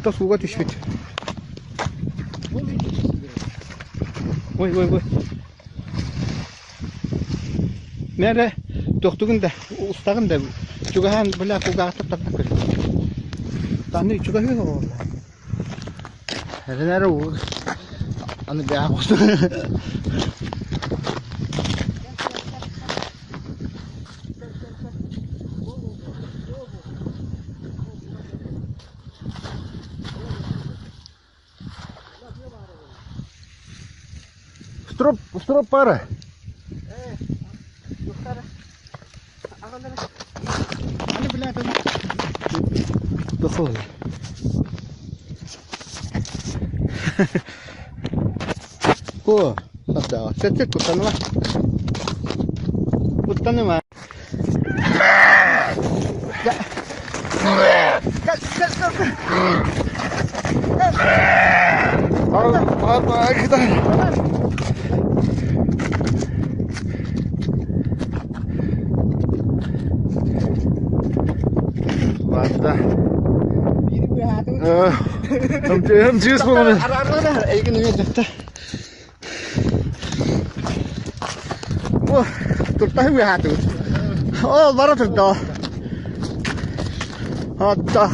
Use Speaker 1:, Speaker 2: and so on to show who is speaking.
Speaker 1: Та суугаа тишвэж. Ой. Нэрэ тогтогонда устаганда чугахан бла кугаатар татдаг. Таны чугахан оо. Нэрэ уу. Аны бяах уу. Строп пара. Аны бля та. Дохол. О, сата. Сетте кутанма. Кутанма. Basta. Hem cüz bunu. Ara. Egin ne yaptı? Oh, turta huya hatu. Oh, baru turta. Hatta.